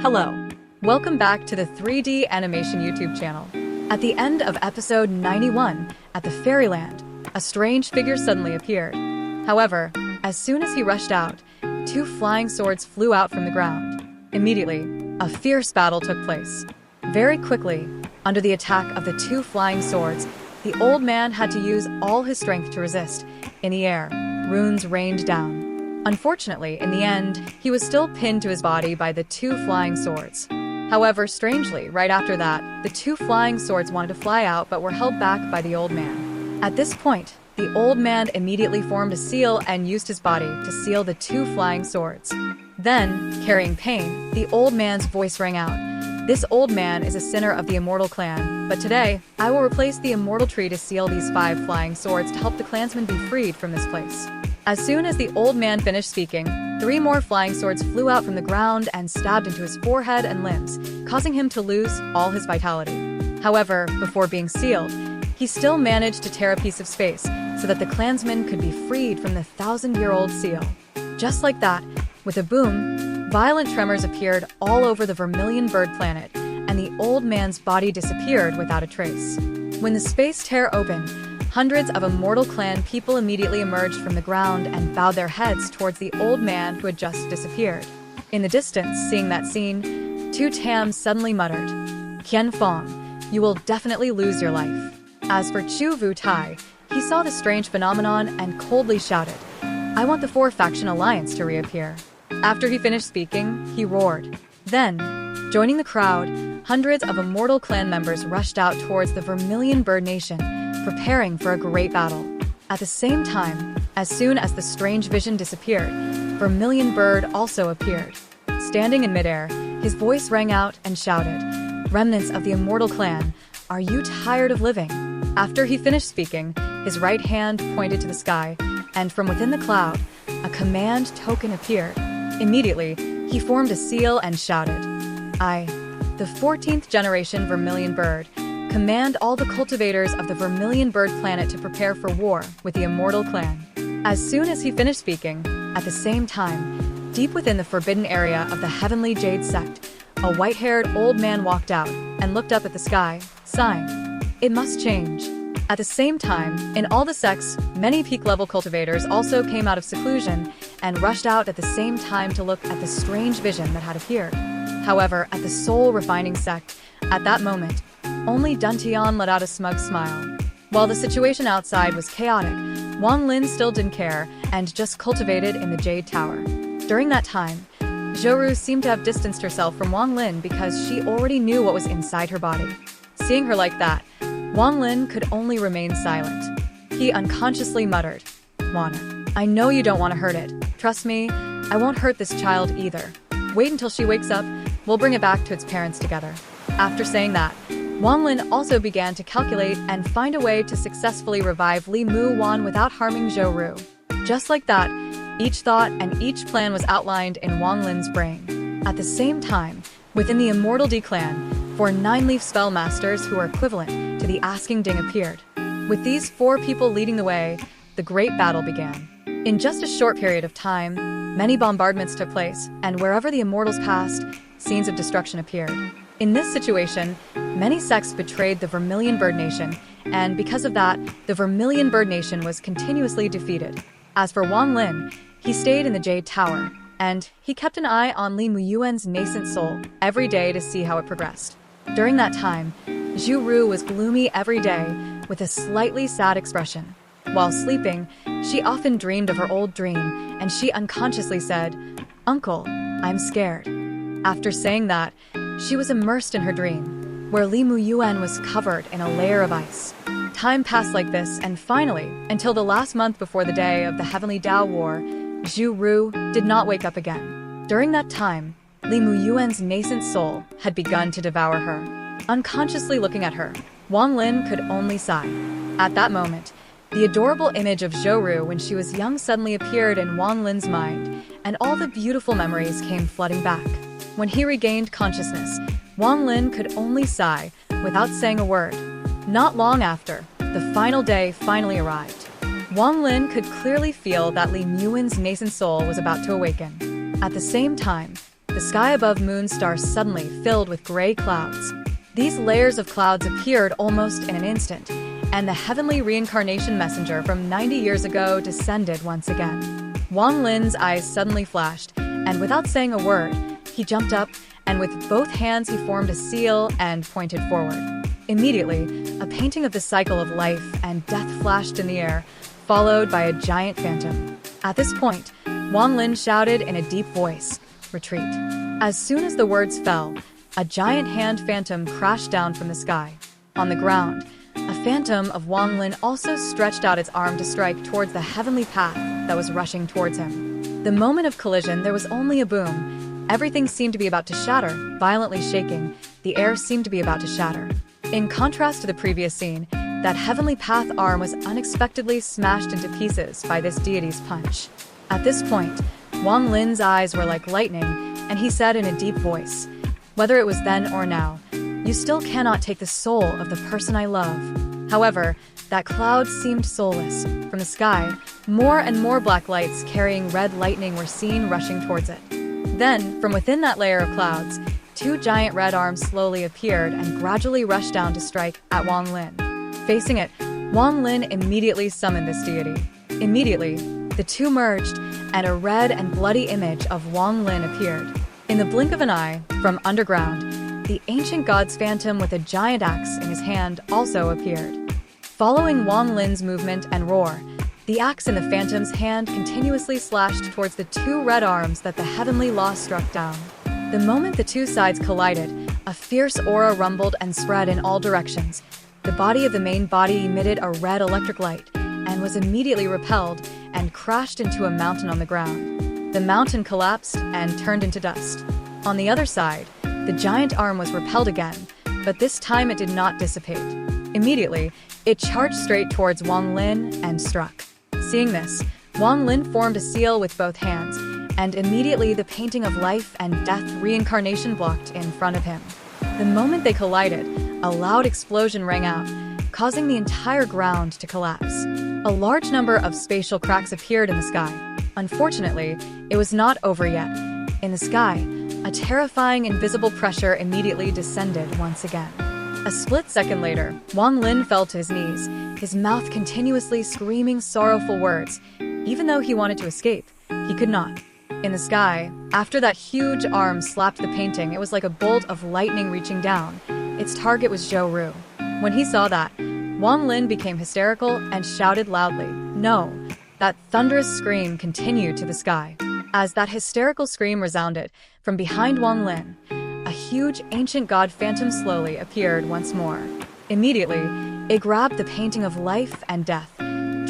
Hello. Welcome back to the 3D animation YouTube channel. At the end of episode 91, at the fairyland, a strange figure suddenly appeared. However, as soon as he rushed out, two flying swords flew out from the ground. Immediately, a fierce battle took place. Very quickly, under the attack of the two flying swords, the old man had to use all his strength to resist. In the air, runes rained down. Unfortunately, in the end, he was still pinned to his body by the two flying swords. However, strangely, right after that, the two flying swords wanted to fly out but were held back by the old man. At this point, the old man immediately formed a seal and used his body to seal the two flying swords. Then, carrying pain, the old man's voice rang out. This old man is a sinner of the Immortal clan, but today, I will replace the Immortal tree to seal these 5 flying swords to help the clansmen be freed from this place. As soon as the old man finished speaking, 3 more flying swords flew out from the ground and stabbed into his forehead and limbs, causing him to lose all his vitality. However, before being sealed, he still managed to tear a piece of space so that the clansmen could be freed from the 1,000-year-old seal. Just like that, with a boom, violent tremors appeared all over the Vermilion Bird planet, and the old man's body disappeared without a trace. When the space tear opened, hundreds of Immortal clan people immediately emerged from the ground and bowed their heads towards the old man who had just disappeared. In the distance, seeing that scene, Tu Tam suddenly muttered, "Qian Fong, you will definitely lose your life." As for Chu Vu Tai, he saw the strange phenomenon and coldly shouted, "I want the 4-faction alliance to reappear." After he finished speaking, he roared. Then, joining the crowd, hundreds of Immortal clan members rushed out towards the Vermilion Bird Nation, preparing for a great battle. At the same time, as soon as the strange vision disappeared, Vermilion Bird also appeared. Standing in midair, his voice rang out and shouted, "Remnants of the Immortal clan, are you tired of living?" After he finished speaking, his right hand pointed to the sky, and from within the cloud, a command token appeared. Immediately, he formed a seal and shouted, "I, the 14th generation Vermilion Bird, command all the cultivators of the Vermilion Bird planet to prepare for war with the Immortal clan." As soon as he finished speaking, at the same time, deep within the forbidden area of the Heavenly Jade sect, a white-haired old man walked out and looked up at the sky, sighing, "It must change." At the same time, in all the sects, many peak-level cultivators also came out of seclusion and rushed out at the same time to look at the strange vision that had appeared. However, at the Soul Refining sect, at that moment, only Duntian let out a smug smile. While the situation outside was chaotic, Wang Lin still didn't care and just cultivated in the Jade Tower. During that time, Zhou seemed to have distanced herself from Wang Lin because she already knew what was inside her body. Seeing her like that, Wang Lin could only remain silent. He unconsciously muttered, "Wana, I know you don't want to hurt it. Trust me, I won't hurt this child either. Wait until she wakes up, we'll bring it back to its parents together." After saying that, Wang Lin also began to calculate and find a way to successfully revive Li Mu Wan without harming Zhou Ru. Just like that, each thought and each plan was outlined in Wang Lin's brain. At the same time, within the Immortal D clan, 4 9-leaf spell masters who were equivalent to the Asking Ding appeared. With these 4 people leading the way, the great battle began. In just a short period of time, many bombardments took place, and wherever the Immortals passed, scenes of destruction appeared. In this situation, many sects betrayed the Vermilion Bird Nation, and because of that, the Vermilion Bird Nation was continuously defeated. As for Wang Lin, he stayed in the Jade Tower, and he kept an eye on Li Muyuan's nascent soul every day to see how it progressed. During that time, Zhu Ru was gloomy every day, with a slightly sad expression. While sleeping, she often dreamed of her old dream, and she unconsciously said, "Uncle, I'm scared." After saying that, she was immersed in her dream, where Li Muyuan was covered in a layer of ice. Time passed like this, and finally, until the last month before the day of the Heavenly Dao War, Zhu Ru did not wake up again. During that time, Li Muyuan's nascent soul had begun to devour her. Unconsciously looking at her, Wang Lin could only sigh. At that moment, the adorable image of Zhou Ru when she was young suddenly appeared in Wang Lin's mind, and all the beautiful memories came flooding back. When he regained consciousness, Wang Lin could only sigh without saying a word. Not long after, the final day finally arrived. Wang Lin could clearly feel that Li Muyuan's nascent soul was about to awaken. At the same time, the sky above Moonstar suddenly filled with gray clouds. These layers of clouds appeared almost in an instant, and the heavenly reincarnation messenger from 90 years ago descended once again. Wang Lin's eyes suddenly flashed, and without saying a word, he jumped up, and with both hands he formed a seal and pointed forward. Immediately, a painting of the cycle of life and death flashed in the air, followed by a giant phantom. At this point, Wang Lin shouted in a deep voice, "Retreat." As soon as the words fell, a giant hand phantom crashed down from the sky. On the ground, a phantom of Wang Lin also stretched out its arm to strike towards the heavenly path that was rushing towards him. The moment of collision, there was only a boom. Everything seemed to be about to shatter, violently shaking. The air seemed to be about to shatter. In contrast to the previous scene, that heavenly path arm was unexpectedly smashed into pieces by this deity's punch. At this point, Wang Lin's eyes were like lightning, and he said in a deep voice, "Whether it was then or now, you still cannot take the soul of the person I love." However, that cloud seemed soulless. From the sky, more and more black lights carrying red lightning were seen rushing towards it. Then, from within that layer of clouds, two giant red arms slowly appeared and gradually rushed down to strike at Wang Lin. Facing it, Wang Lin immediately summoned this deity. Immediately, the two merged, and a red and bloody image of Wang Lin appeared. In the blink of an eye, from underground, the ancient god's phantom with a giant axe in his hand also appeared. Following Wang Lin's movement and roar, the axe in the phantom's hand continuously slashed towards the two red arms that the heavenly law struck down. The moment the two sides collided, a fierce aura rumbled and spread in all directions. The body of the main body emitted a red electric light and was immediately repelled and crashed into a mountain on the ground. The mountain collapsed and turned into dust. On the other side, the giant arm was repelled again, but this time it did not dissipate. Immediately, it charged straight towards Wang Lin and struck. Seeing this, Wang Lin formed a seal with both hands, and immediately the painting of life and death reincarnation blocked in front of him. The moment they collided, a loud explosion rang out, causing the entire ground to collapse. A large number of spatial cracks appeared in the sky. Unfortunately, it was not over yet. In the sky, a terrifying invisible pressure immediately descended once again. A split second later, Wang Lin fell to his knees, his mouth continuously screaming sorrowful words. Even though he wanted to escape, he could not. In the sky, after that huge arm slapped the painting, it was like a bolt of lightning reaching down. Its target was Zhou Ru. When he saw that, Wang Lin became hysterical and shouted loudly, "No!" That thunderous scream continued to the sky. As that hysterical scream resounded, from behind Wang Lin, a huge ancient god phantom slowly appeared once more. Immediately, it grabbed the painting of life and death,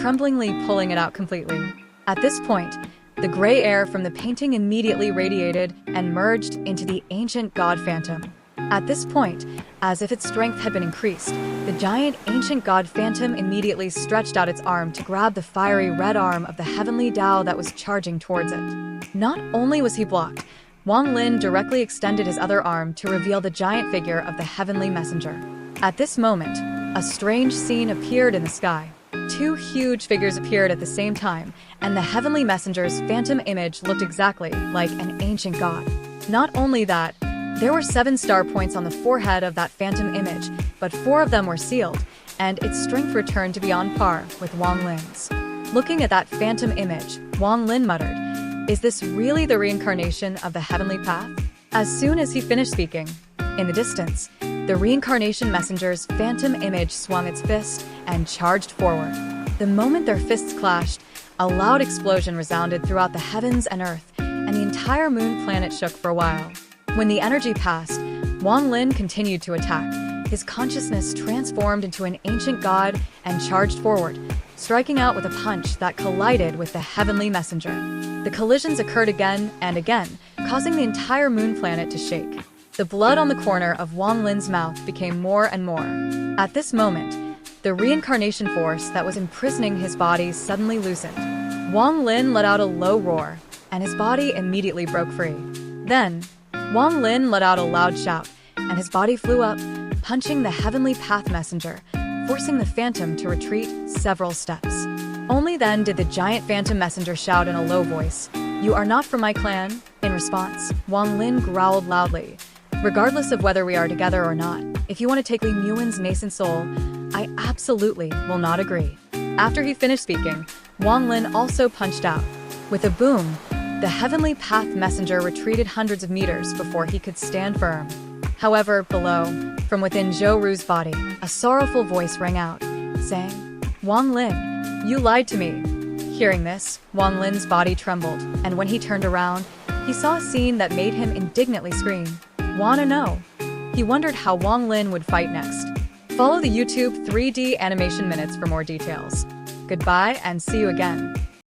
tremblingly pulling it out completely. At this point, the gray air from the painting immediately radiated and merged into the ancient god phantom. At this point, as if its strength had been increased, the giant ancient god phantom immediately stretched out its arm to grab the fiery red arm of the heavenly Tao that was charging towards it. Not only was he blocked, Wang Lin directly extended his other arm to reveal the giant figure of the heavenly messenger. At this moment, a strange scene appeared in the sky. Two huge figures appeared at the same time, and the heavenly messenger's phantom image looked exactly like an ancient god. Not only that, there were 7 star points on the forehead of that phantom image, but 4 of them were sealed, and its strength returned to be on par with Wang Lin's. Looking at that phantom image, Wang Lin muttered, "Is this really the reincarnation of the heavenly path?" As soon as he finished speaking, in the distance, the reincarnation messenger's phantom image swung its fist and charged forward. The moment their fists clashed, a loud explosion resounded throughout the heavens and earth, and the entire moon planet shook for a while. When the energy passed, Wang Lin continued to attack. His consciousness transformed into an ancient god and charged forward, striking out with a punch that collided with the heavenly messenger. The collisions occurred again and again, causing the entire moon planet to shake. The blood on the corner of Wang Lin's mouth became more and more. At this moment, the reincarnation force that was imprisoning his body suddenly loosened. Wang Lin let out a low roar, and his body immediately broke free. Then, Wang Lin let out a loud shout, and his body flew up, punching the heavenly path messenger, forcing the phantom to retreat several steps. Only then did the giant phantom messenger shout in a low voice, "You are not from my clan." In response, Wang Lin growled loudly. "Regardless of whether we are together or not, if you want to take Li Muan's nascent soul, I absolutely will not agree." After he finished speaking, Wang Lin also punched out. With a boom, the heavenly path messenger retreated hundreds of meters before he could stand firm. However, below, from within Zhou Ru's body, a sorrowful voice rang out, saying, "Wang Lin, you lied to me." Hearing this, Wang Lin's body trembled, and when he turned around, he saw a scene that made him indignantly scream, "Wanna know?" He wondered how Wang Lin would fight next. Follow the YouTube 3D Animation Minutes for more details. Goodbye and see you again.